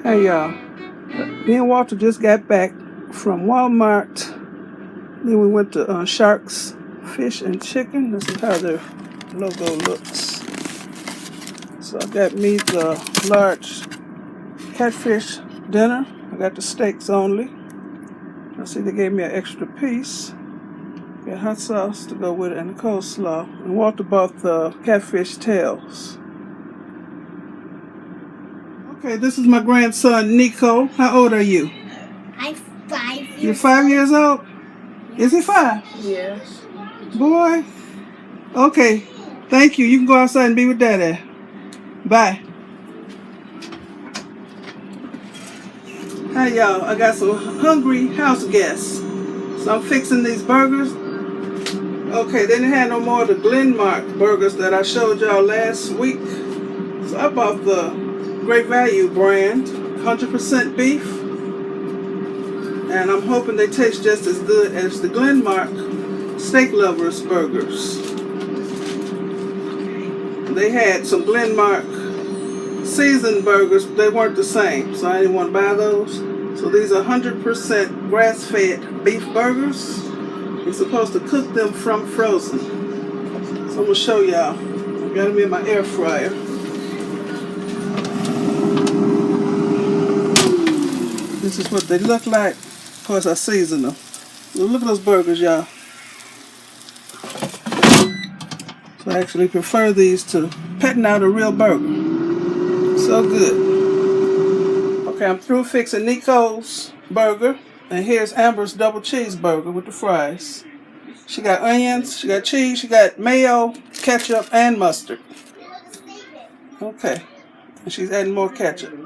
Hey y'all, me and Walter just got back from Walmart. Then we went to Sharks Fish and Chicken. This is how their logo looks. So I got me the large catfish dinner. I got the steaks only. I see they gave me an extra piece. Got hot sauce to go with it and the coleslaw. And Walter bought the catfish tails. Okay, this is my grandson, Nico. How old are you? I'm 5 years old. You're 5 years old? Is he 5? Yes. Boy. Okay, thank you. You can go outside and be with Daddy. Bye. Hi, y'all. I got some hungry house guests. So I'm fixing these burgers. Okay, they didn't have no more of the Glenmark burgers that I showed y'all last week. So I bought the Great Value brand, 100% beef, and I'm hoping they taste just as good as the Glenmark Steak Lovers burgers. They had some Glenmark seasoned burgers, but they weren't the same, so I didn't want to buy those. So these are 100% grass-fed beef burgers. You're supposed to cook them from frozen. So I'm going to show y'all. I got them in my air fryer. This is what they look like. Of course, I season them. Look at those burgers, y'all. So I actually prefer these to petting out a real burger. So good. Okay, I'm through fixing Nico's burger. And here's Amber's double cheeseburger with the fries. She got onions, she got cheese, she got mayo, ketchup, and mustard. Okay. And she's adding more ketchup.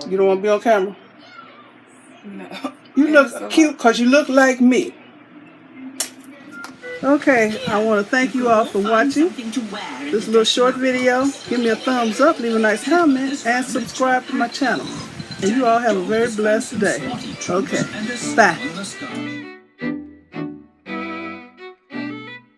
You don't want to be on camera? No. You look cute because you look like me. Okay, I want to thank you all for watching this little short video. Give me a thumbs up, leave a nice comment, and subscribe to my channel. And you all have a very blessed day. Okay, bye.